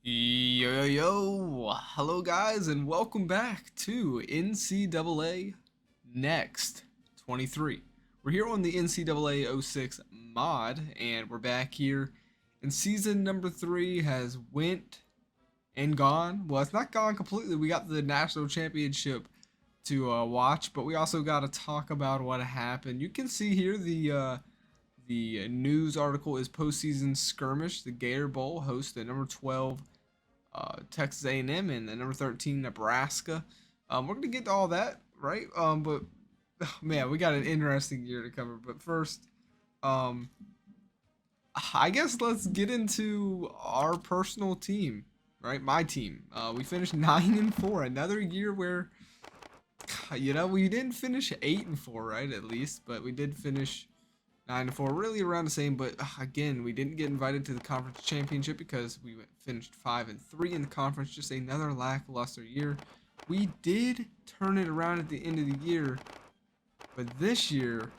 Yo, hello guys, and welcome back to NCAA Next 23. We're here on the NCAA 06 mod, and we're back here. And season number 3 has went and gone. Well, it's not gone completely. We got the national championship to watch, but we also got to talk about what happened. You can see here the news article is postseason skirmish. The Gator Bowl hosts the number 12 Texas A&M and the number 13 Nebraska. We're gonna get to all that, right? But man, we got an interesting year to cover. But first, I guess let's get into our personal team, right? My team. We finished 9-4. Another year where, we didn't finish 8-4, right? At least, but we did finish 9-4, really around the same, but again, we didn't get invited to the conference championship because we finished 5-3 in the conference. Just another lackluster year. We did turn it around at the end of the year, but this year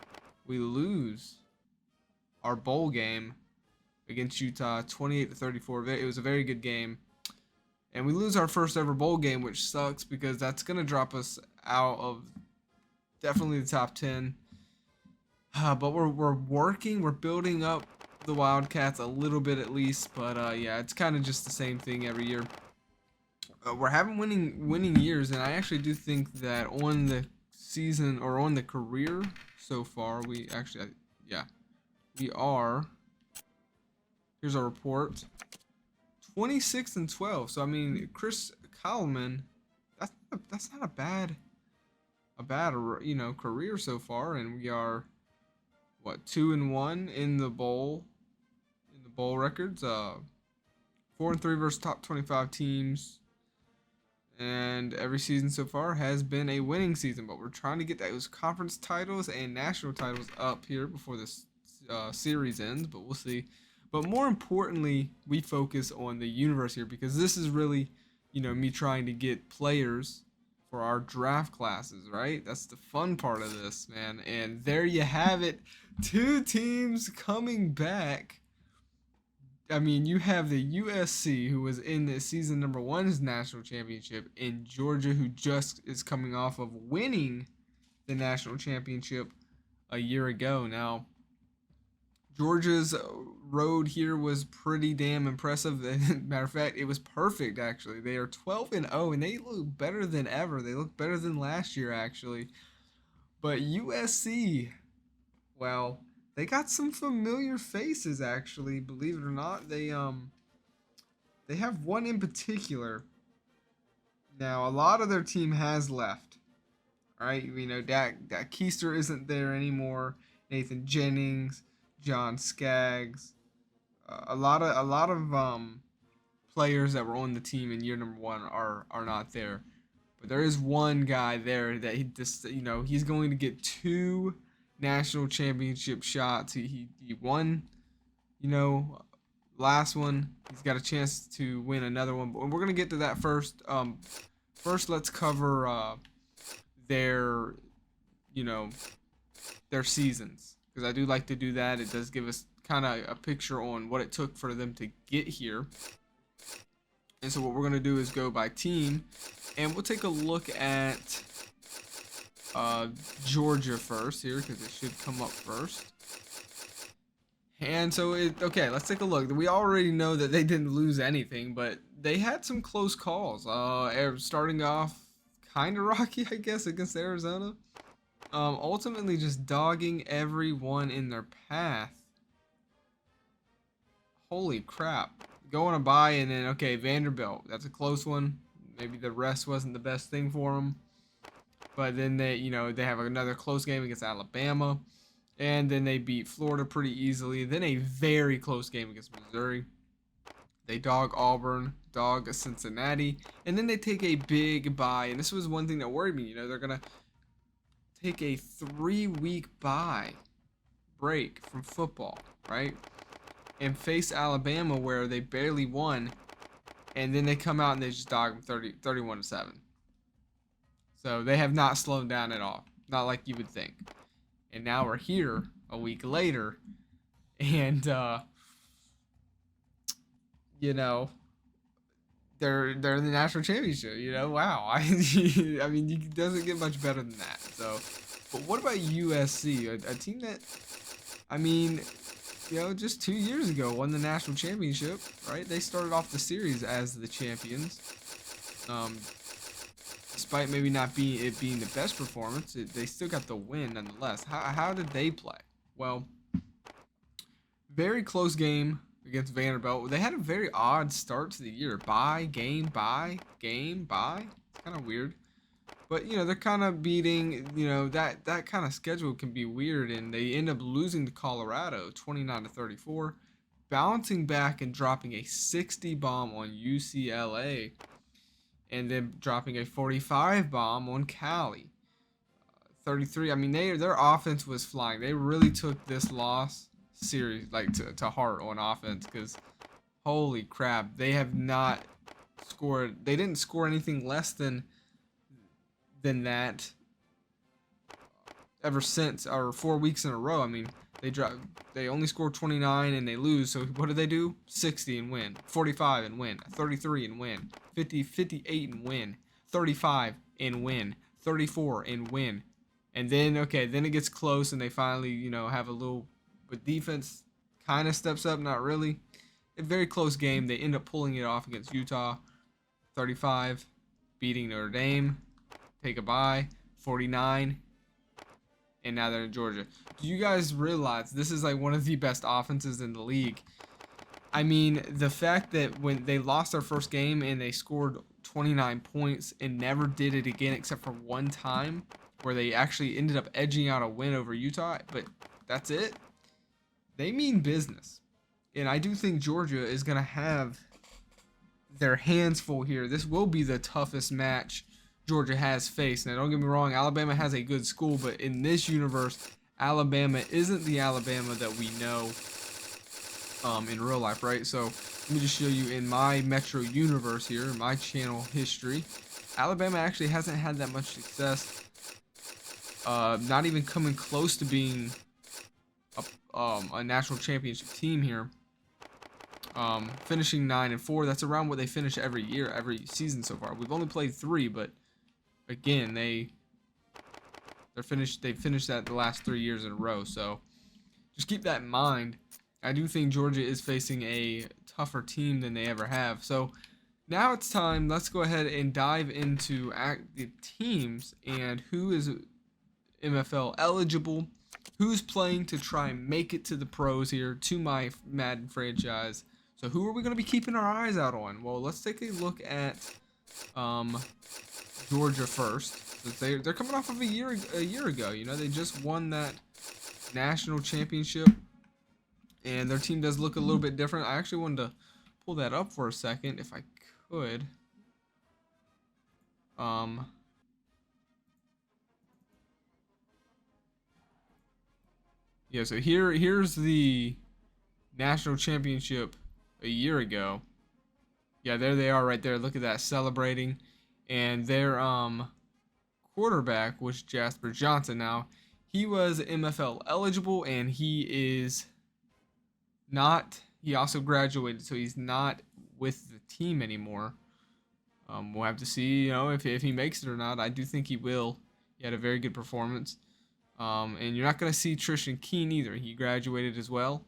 we lose our bowl game against Utah, 28-34. It was a very good game, and we lose our first ever bowl game, which sucks because that's gonna drop us out of definitely the top 10. But we're working, we're building up the Wildcats a little bit at least, but yeah, it's kind of just the same thing every year. We're having winning years, and I actually do think that on the season or on the career so far, we actually, yeah, we are. Here's our report: 26-12. So I mean, Chris Kallman, that's not a bad career so far, and we are. What, 2-1 in the bowl records, 4-3 versus top 25 teams, and every season so far has been a winning season. But we're trying to get those conference titles and national titles up here before this series ends, but we'll see. But more importantly, we focus on the universe here because this is really, me trying to get players for our draft classes, right? That's the fun part of this, man. And there you have it. 2 teams coming back. I mean, you have the USC, who was in the season number 1's national championship, and Georgia, who just is coming off of winning the national championship a year ago. Now, Georgia's road here was pretty damn impressive. Matter of fact, it was perfect, actually. They are 12-0, and they look better than ever. They look better than last year, actually. But USC, well, they got some familiar faces, actually, believe it or not. They have one in particular. Now, a lot of their team has left. All right, Dak Keister isn't there anymore. Nathan Jennings, John Skaggs, a lot of players that were on the team in year number 1 are not there. But there is one guy there that he's going to get 2 national championship shots. He won, last one. He's got a chance to win another one, but we're gonna get to that first. First, let's cover their seasons, because I do like to do that. It does give us kind of a picture on what it took for them to get here. And so what we're going to do is go by team, and we'll take a look at Georgia first here, because it should come up first. And so okay, let's take a look. We already know that they didn't lose anything, but they had some close calls. Starting off kind of rocky, I guess, against Arizona. Ultimately just dogging everyone in their path. Holy crap. Going a bye, and then, okay, Vanderbilt. That's a close one. Maybe the rest wasn't the best thing for them. But then they have another close game against Alabama. And then they beat Florida pretty easily. Then a very close game against Missouri. They dog Auburn, dog Cincinnati. And then they take a big bye. And this was one thing that worried me. They're going to take a 3-week bye break from football, right? And face Alabama, where they barely won, and then they come out and they just dog them 31-7. So they have not slowed down at all, not like you would think. And now we're here a week later, and they're in the national championship. You know, wow. I mean, it doesn't get much better than that. So, but what about USC, a team that, I mean, you know, just 2 years ago won the national championship, right? They started off the series as the champions. Despite maybe not being the best performance, they still got the win nonetheless. How did they play? Well, very close game against Vanderbilt. They had a very odd start to the year. Bye, game, bye, game, bye. It's kind of weird. But, you know, they're kind of beating, you know, that kind of schedule can be weird. And they end up losing to Colorado 29-34, bouncing back and dropping a 60 bomb on UCLA, and then dropping a 45 bomb on Cali. 33. I mean, their offense was flying. They really took this loss series like to heart on offense, because holy crap, they have not scored. They didn't score anything less than that ever since, or 4 weeks in a row. I mean, they only scored 29 and they lose. So what do? 60 and win, 45 and win, 33 and win, 50, 58 and win, 35 and win, 34 and win. And then, okay, then it gets close and they finally, you know, have a little, but defense kind of steps up, not really. A very close game. They end up pulling it off against Utah, 35, beating Notre Dame, take a bye, 49, and now they're in Georgia. Do you guys realize this is like one of the best offenses in the league? I mean, the fact that when they lost their first game and they scored 29 points and never did it again except for one time, where they actually ended up edging out a win over Utah, but that's it. They mean business. And I do think Georgia is going to have their hands full here. This will be the toughest match Georgia has faced. Now, don't get me wrong, Alabama has a good school, but in this universe, Alabama isn't the Alabama that we know in real life, right? So let me just show you in my Metro universe here, my channel history. Alabama actually hasn't had that much success. Not even coming close to being a national championship team here. Finishing 9-4. That's around what they finish every year, every season so far. We've only played 3, but again, they finished that the last 3 years in a row. So just keep that in mind. I do think Georgia is facing a tougher team than they ever have. So now it's time. Let's go ahead and dive into the teams and who is MFL eligible, who's playing to try and make it to the pros here, to my Madden franchise. So who are we going to be keeping our eyes out on? Well, let's take a look at Georgia first. They're coming off of a year ago. You know, they just won that national championship, and their team does look a little bit different. I actually wanted to pull that up for a second if I could. Yeah, so here's the national championship a year ago. Yeah, there they are right there. Look at that, celebrating. And their quarterback was Jasper Johnson. Now, he was MFL eligible, and he is not. He also graduated, so he's not with the team anymore. We'll have to see, you know, if he makes it or not. I do think he will. He had a very good performance. And you're not going to see Tristan Keene either. He graduated as well.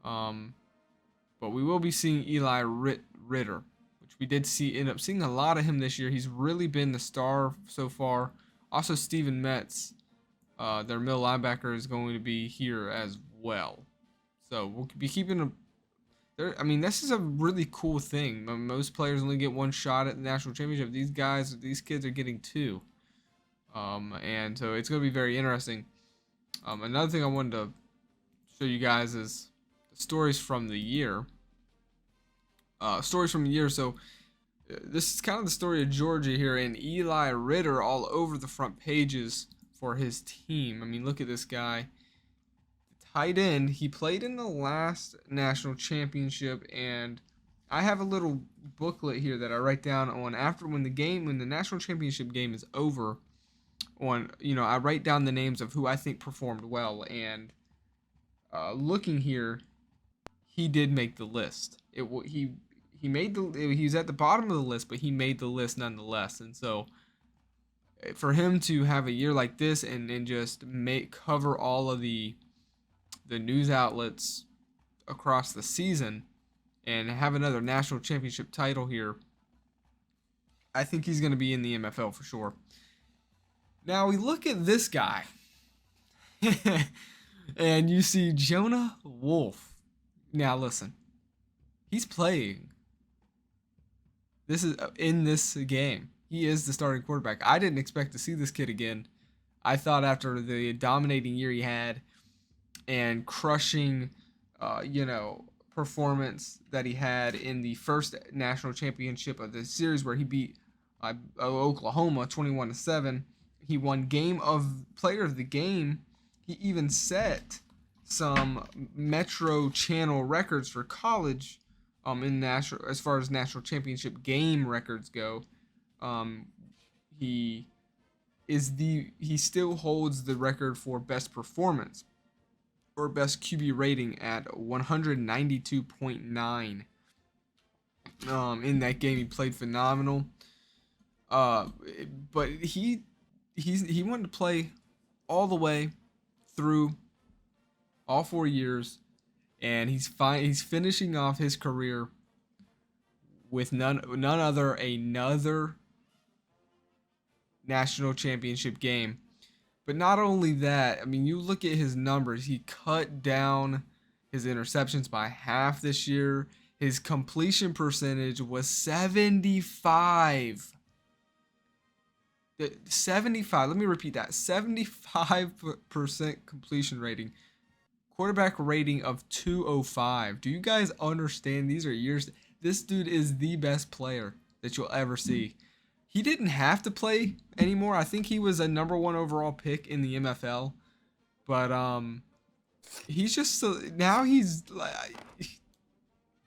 But we will be seeing Eli Ritter, which we did end up seeing a lot of him this year. He's really been the star so far. Also, Steven Metz, their middle linebacker, is going to be here as well. So we'll be keeping I mean, this is a really cool thing. Most players only get one shot at the national championship. These kids are getting 2. And so it's going to be very interesting. Another thing I wanted to show you guys is the stories from the year. So this is kind of the story of Georgia here, and Eli Ritter all over the front pages for his team. I mean, look at this guy. The tight end, he played in the last national championship, and I have a little booklet here that I write down on when the national championship game is over. I write down the names of who I think performed well, and looking here, he did make the list. He he was at the bottom of the list, but he made the list nonetheless. And so for him to have a year like this and just cover all of the news outlets across the season and have another national championship title here, I think he's going to be in the MFL for sure. Now we look at this guy and you see Jonah Wolf. Now listen, he's playing. This is in this game. He is the starting quarterback. I didn't expect to see this kid again. I thought after the dominating year he had and crushing, performance that he had in the first national championship of the series where he beat Oklahoma 21-7. He won Game of Player of the Game. He even set some Metro Channel records for college, in national as far as national championship game records go. He still holds the record for best performance or best QB rating at 192.9. In that game, he played phenomenal. But he wanted to play all the way through all 4 years, and he's finishing off his career with another national championship game. But not only that, I mean, you look at his numbers. He cut down his interceptions by half this year. His completion percentage was 75. 75. Let me repeat that. 75% completion rating. Quarterback rating of 205. Do you guys understand? These are years. This dude is the best player that you'll ever see. He didn't have to play anymore. I think he was a number 1 overall pick in the MFL. But he's just now he's like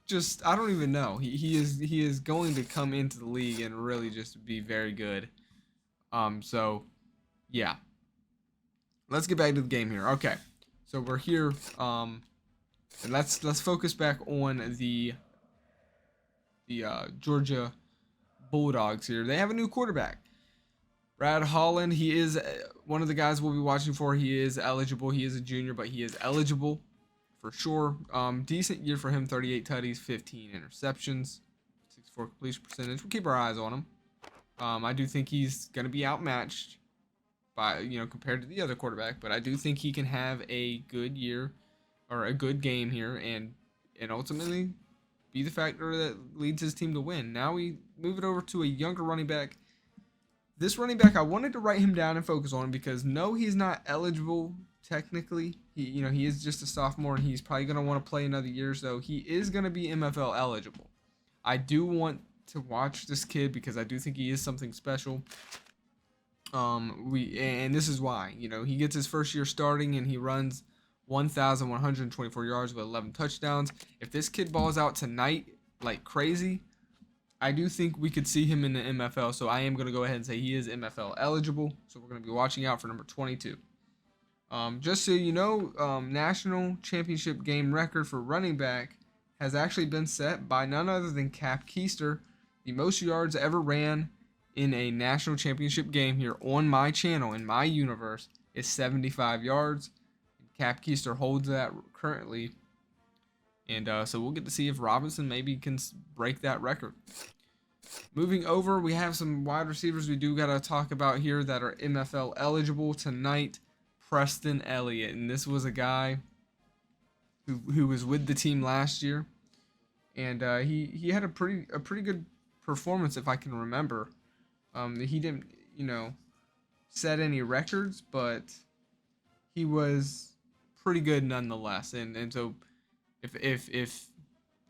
just I don't even know. He is going to come into the league and really just be very good. So yeah. Let's get back to the game here. Okay. So we're here, and let's focus back on the Georgia Bulldogs here. They have a new quarterback, Brad Holland. He is one of the guys we'll be watching for. He is eligible. He is a junior, but he is eligible for sure. Decent year for him: 38 tutties, 15 interceptions, 64 completion percentage. We'll keep our eyes on him. I do think he's going to be outmatched by, compared to the other quarterback, but I do think he can have a good year or a good game here and ultimately be the factor that leads his team to win. Now we move it over to a younger running back. This running back, I wanted to write him down and focus on him because no, he's not eligible technically. He is just a sophomore and he's probably going to want to play another year, so he is going to be MFL eligible. I do want to watch this kid because I do think he is something special. And this is why, he gets his first year starting and he runs 1,124 yards with 11 touchdowns. If this kid balls out tonight like crazy, I do think we could see him in the MFL. So I am going to go ahead and say he is MFL eligible. So we're going to be watching out for number 22. Just so you know, national championship game record for running back has actually been set by none other than Cap Keister. The most yards ever ran in a national championship game here on my channel, in my universe, is 75 yards. Cap Keister holds that currently. And so we'll get to see if Robinson maybe can break that record. Moving over, we have some wide receivers we do got to talk about here that are MFL eligible tonight. Preston Elliott. And this was a guy who was with the team last year. And he had a pretty good performance, if I can remember. He didn't, set any records, but he was pretty good nonetheless. And so if the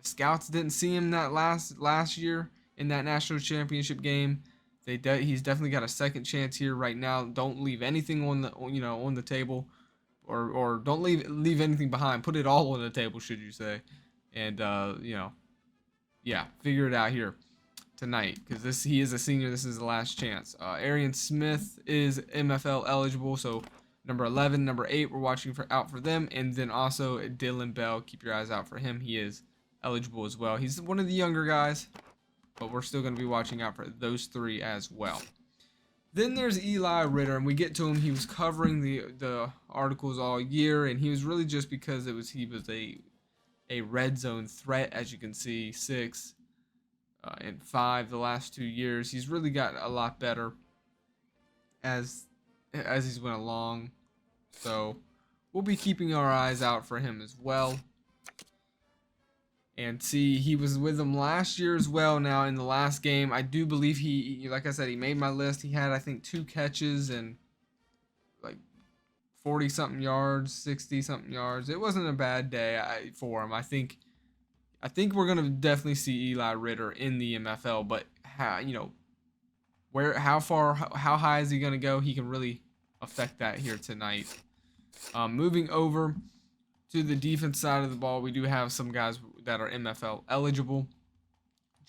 scouts didn't see him that last year in that national championship game, he's definitely got a second chance here right now. Don't leave anything on the table, or don't leave anything behind. Put it all on the table, should you say? And figure it out here tonight, because he is a senior. This is the last chance. Arian Smith is MFL eligible, so number 11, number 8, we're watching out for them, and then also Dylan Bell. Keep your eyes out for him. He is eligible as well. He's one of the younger guys, but we're still going to be watching out for those 3 as well. Then there's Eli Ritter, and we get to him. He was covering the articles all year, and he was really just because he was a red zone threat, as you can see, 6 and 5 the last 2 years. He's really got a lot better as he's went along. So we'll be keeping our eyes out for him as well. And see, he was with them last year as well. Now in the last game, I do believe he, like I said, he made my list. He had, I think, 2 catches and like 40 something yards, 60 something yards. It wasn't a bad day for him. I think we're gonna definitely see Eli Ritter in the MFL, but how high is he gonna go? He can really affect that here tonight. Moving over to the defense side of the ball, we do have some guys that are MFL eligible.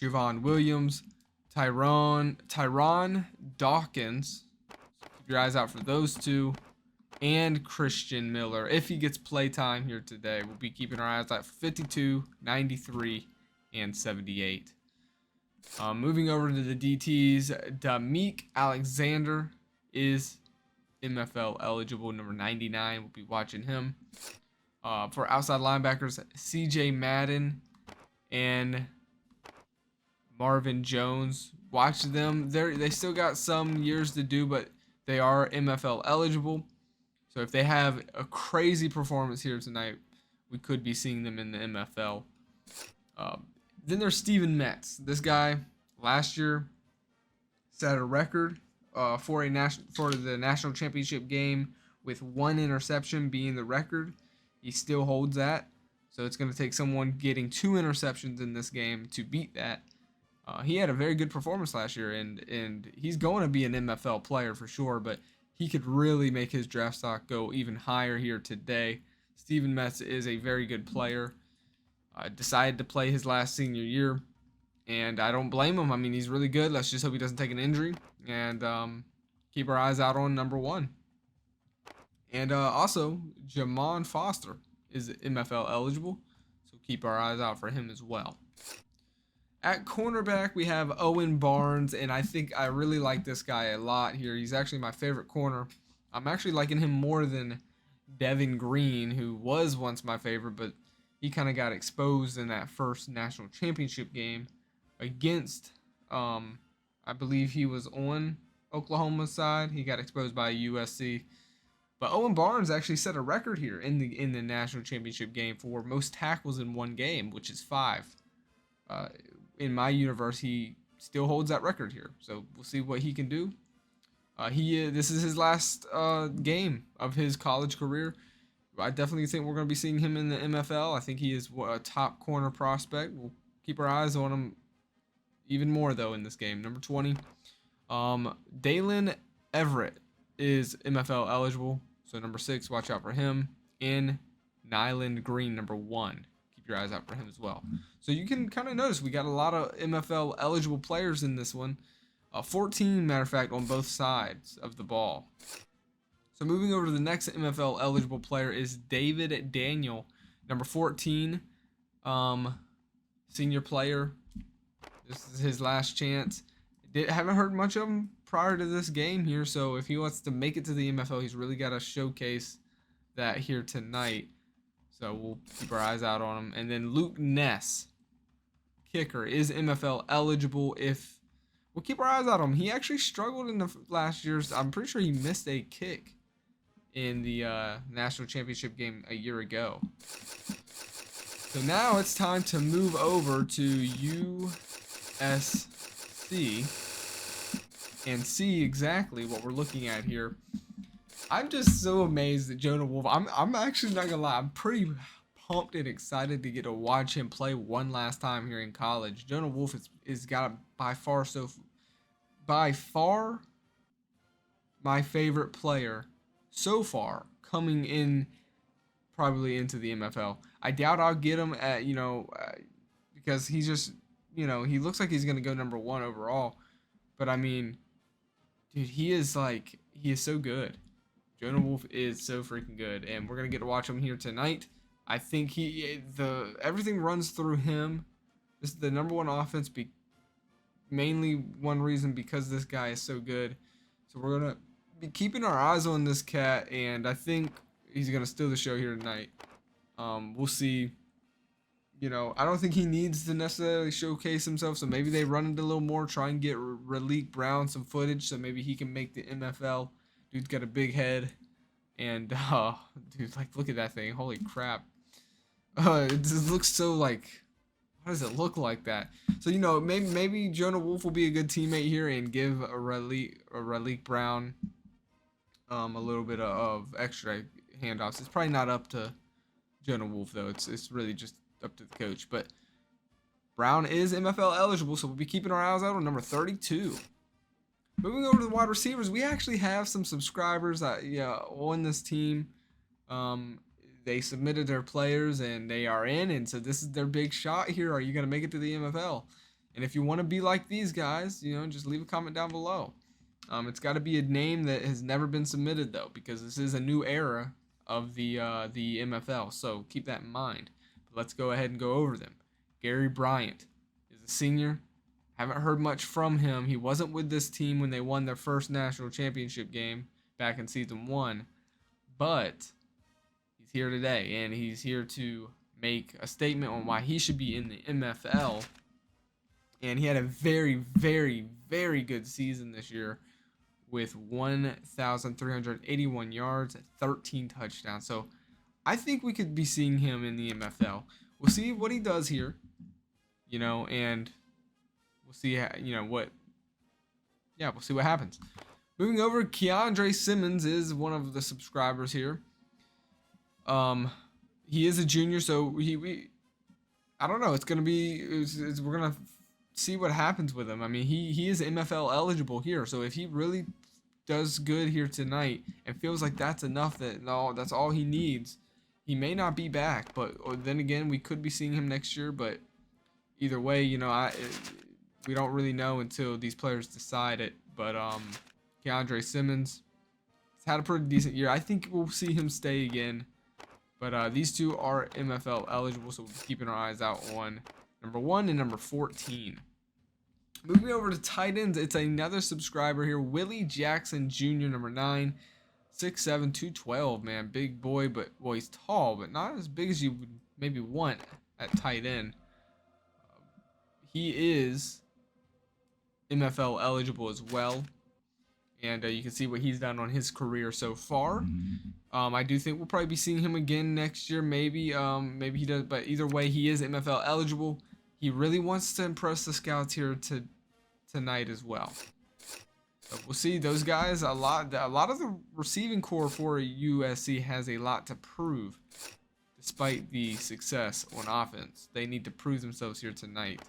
Javon Williams, Tyron Dawkins. Keep your eyes out for those 2. And Christian Miller, if he gets play time here today. We'll be keeping our eyes out for 52, 93, and 78. Moving over to the DTs, Dameek Alexander is MFL eligible, number 99. We'll be watching him. For outside linebackers, CJ Madden and Marvin Jones. Watch them. They still got some years to do, but they are MFL eligible. So if they have a crazy performance here tonight, we could be seeing them in the MFL. Then there's Steven Metz. This guy last year set a record for the national championship game with 1 interception being the record. He still holds that. So it's going to take someone getting 2 interceptions in this game to beat that. He had a very good performance last year, and he's going to be an MFL player for sure, but he could really make his draft stock go even higher here today. Steven Metz is a very good player. Decided to play his last senior year, and I don't blame him. I mean, he's really good. Let's just hope he doesn't take an injury, and keep our eyes out on number 1. And also, Jamon Foster is MFL eligible, so keep our eyes out for him as well. At cornerback, we have Owen Barnes, and I think I really like this guy a lot here. He's actually my favorite corner. I'm actually liking him more than Devin Green, who was once my favorite, but he kind of got exposed in that first national championship game against, I believe he was on Oklahoma's side. He got exposed by USC. But Owen Barnes actually set a record here in the national championship game for most tackles in one game, which is 5. In my universe, he still holds that record here. So we'll see what he can do. This is his last game of his college career. I definitely think we're going to be seeing him in the MFL. I think he is a top corner prospect. We'll keep our eyes on him even more, though, in this game. Number 20, Dalen Everett is MFL eligible. So number 6, watch out for him. And Nyland Green, number 1. Keep your eyes out for him as well. So you can kind of notice we got a lot of MFL eligible players in this one. 14, matter of fact, on both sides of the ball. So moving over to the next MFL eligible player is David Daniel, number 14, senior player. This is his last chance. Haven't heard much of him prior to this game here, so if he wants to make it to the MFL, he's really got to showcase that here tonight. So we'll keep our eyes out on him. And then Luke Ness, kicker, is MFL eligible. We'll keep our eyes out on him. He actually struggled in the last year's. I'm pretty sure he missed a kick in the national championship game a year ago. So now it's time to move over to USC and see exactly what we're looking at here. I'm just so amazed at Jonah Wolf. I'm actually not gonna lie. I'm pretty pumped and excited to get to watch him play one last time here in college. Jonah Wolf is got by far my favorite player so far coming in, probably into the MFL. I doubt I'll get him at, because he's just, he looks like he's going to go number 1 overall. But I mean, dude, he is so good. Jonah Wolf is so freaking good. And we're going to get to watch him here tonight I think everything runs through him. This is the number one offense, mainly one reason because this guy is so good. So we're gonna be keeping our eyes on this cat, and I think he's gonna steal the show here tonight. We'll see. You know, I don't think he needs to necessarily showcase himself, so maybe they run it a little more, try and get Raleek Brown some footage, so maybe he can make the MFL. Dude's got a big head, and dude, like, look at that thing, holy crap. It just looks so, like, why does it look like that? So, you know, maybe Jonah Wolf will be a good teammate here and give a Raleek Brown a little bit of extra handoffs. It's probably not up to Jonah Wolf, though. It's really just up to the coach. But Brown is MFL eligible, so we'll be keeping our eyes out on number 32. Moving over to the wide receivers, we actually have some subscribers on this team. They submitted their players and they are in, and so this is their big shot here. Are you going to make it to the MFL? And if you want to be like these guys, you know, just leave a comment down below. It's got to be a name that has never been submitted, though, because this is a new era of the MFL, so keep that in mind. But let's go ahead and go over them. Gary Bryant is a senior. Haven't heard much from him. He wasn't with this team when they won their first national championship game back in season 1, but he's here today, and he's here to make a statement on why he should be in the MFL. And he had a very, very, very good season this year with 1,381 yards and 13 touchdowns. So I think we could be seeing him in the MFL. We'll see what he does here, you know, and we'll see how, we'll see what happens. Moving over, Keandre Simmons is one of the subscribers here. He is a junior, so I don't know. It's gonna be. We're gonna see what happens with him. I mean, he is MFL eligible here, so if he really does good here tonight and feels like that's enough, that's all he needs, he may not be back. But then again, we could be seeing him next year. But either way, we don't really know until these players decide it. But Keandre Simmons has had a pretty decent year. I think we'll see him stay again. But these two are MFL eligible, so we'll be keeping our eyes out on number 1 and number 14. Moving over to tight ends, it's another subscriber here, Willie Jackson Jr., number 9, 6'7", 212, man, big boy, but well, he's tall, but not as big as you would maybe want at tight end. He is MFL eligible as well, and you can see what he's done on his career so far. I do think we'll probably be seeing him again next year, maybe he does, but either way, he is MFL eligible. He really wants to impress the scouts here tonight as well. So we'll see those guys. A lot of the receiving core for USC has a lot to prove, despite the success on offense. They need to prove themselves here tonight.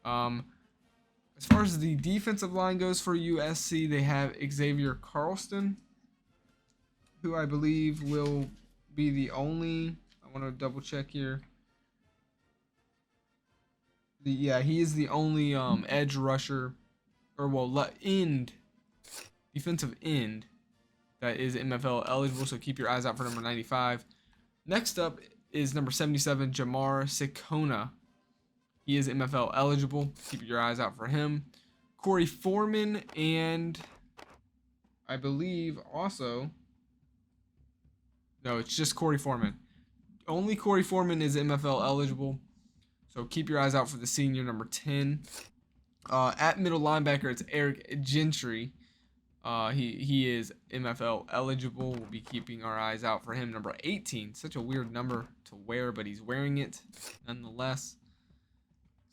As far as the defensive line goes for USC, they have Xavier Carlston, who I believe will be the only. I want to double check here. He is the only edge rusher, or defensive end that is MFL eligible. So keep your eyes out for number 95. Next up is number 77, Jamar Sikona. He is MFL eligible. Keep your eyes out for him. Corey Foreman, and I believe also, no, it's just Corey Foreman. Only Corey Foreman is MFL eligible. So keep your eyes out for the senior, number 10. At middle linebacker, it's Eric Gentry. He is MFL eligible. We'll be keeping our eyes out for him. Number 18. Such a weird number to wear, but he's wearing it nonetheless.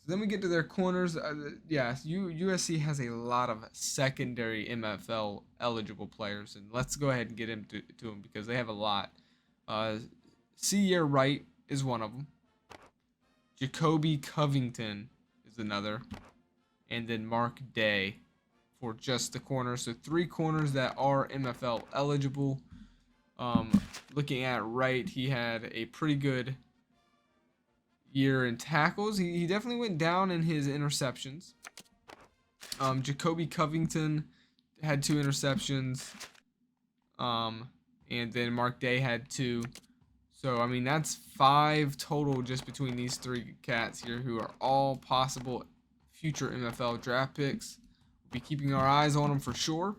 So then we get to their corners. USC has a lot of secondary MFL eligible players, and let's go ahead and get into them because they have a lot. Sierra Wright is one of them. Jacoby Covington is another. And then Mark Day for just the corners. So 3 corners that are MFL eligible. Looking at Wright, he had a pretty good year in tackles. He definitely went down in his interceptions. Jacoby Covington had 2 interceptions. And then Mark Day had 2. So, I mean, that's 5 total just between these 3 cats here who are all possible future NFL draft picks. We'll be keeping our eyes on them for sure.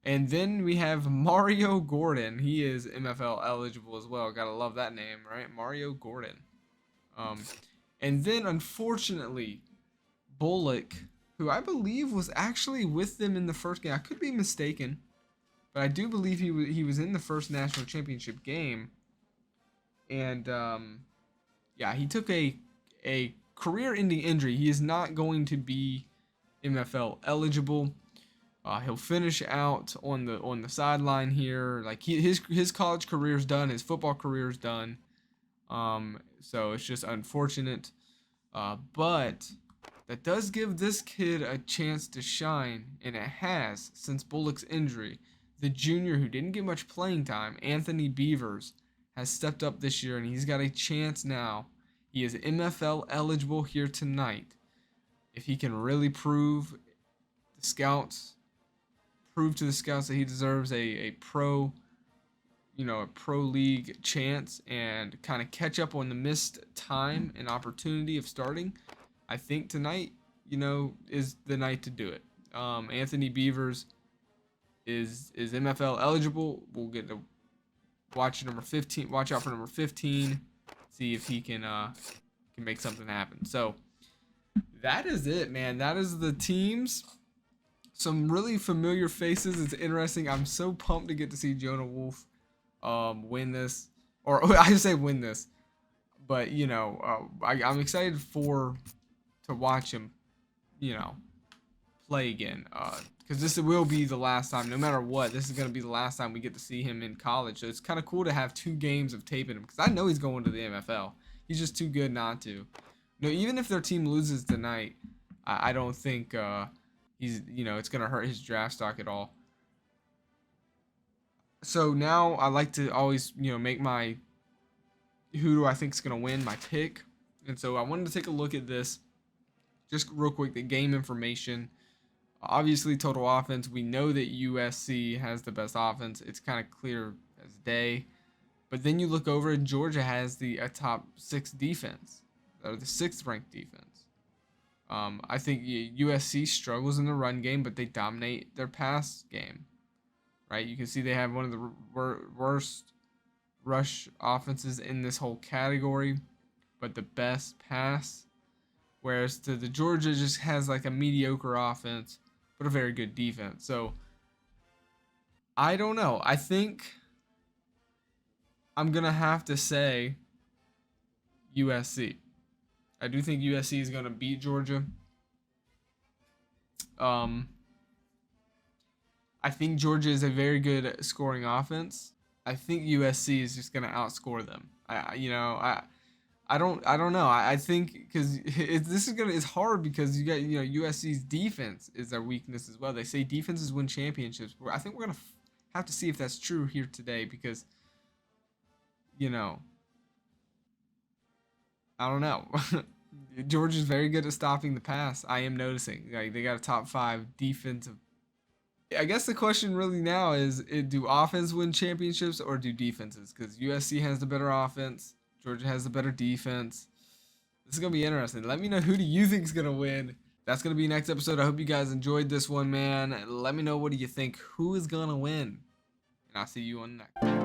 And then we have Mario Gordon. He is MFL eligible as well. Gotta love that name, right? Mario Gordon. Um, and then, unfortunately, Bullock, who I believe was actually with them in the first game. I could be mistaken, but I do believe he was in the first national championship game. And yeah, he took a career-ending injury. He is not going to be MFL eligible. He'll finish out on the sideline here. Like his college career is done. His football career is done. So it's just unfortunate. But that does give this kid a chance to shine, and it has since Bullock's injury. The junior who didn't get much playing time, Anthony Beavers, has stepped up this year, and he's got a chance now. He is MFL eligible here tonight. If he can really prove to the scouts that he deserves a pro league chance and kind of catch up on the missed time and opportunity of starting, I think tonight, is the night to do it. Anthony Beavers is MFL eligible. We'll get to watch number 15. Watch out for number 15. See if he can make something happen. So that is it, man. That is the teams. Some really familiar faces. It's interesting. I'm so pumped to get to see Jonah Wolf win this, or I say win this, but I'm excited to watch him, play again, because this will be the last time. No matter what, this is going to be the last time we get to see him in college. So it's kind of cool to have 2 games of taping him, because I know he's going to the NFL. He's just too good not to. Even if their team loses tonight, I don't think he's it's going to hurt his draft stock at all. So now I like to always make my who do I think is going to win, my pick. And so I wanted to take a look at this just real quick, the game information. Obviously, total offense. We know that USC has the best offense. It's kind of clear as day. But then you look over and Georgia has a top 6 defense, or the 6th ranked defense. I think USC struggles in the run game, but they dominate their pass game. Right? You can see they have one of the worst rush offenses in this whole category, but the best pass. Whereas the Georgia just has like a mediocre offense, but a very good defense. So I don't know. I think I'm gonna have to say USC. I do think USC is gonna beat Georgia. I think Georgia is a very good scoring offense. I think USC is just gonna outscore them. I don't know. I think because it's hard because you got USC's defense is their weakness as well. They say defenses win championships. I think we're gonna have to see if that's true here today because I don't know. Georgia's very good at stopping the pass. I am noticing like they got a top 5 defensive. I guess the question really now is do offense win championships or do defenses? Because USC has the better offense. Georgia has the better defense. This is going to be interesting. Let me know who do you think is going to win. That's going to be next episode. I hope you guys enjoyed this one, man. Let me know what do you think. Who is going to win? And I'll see you on next.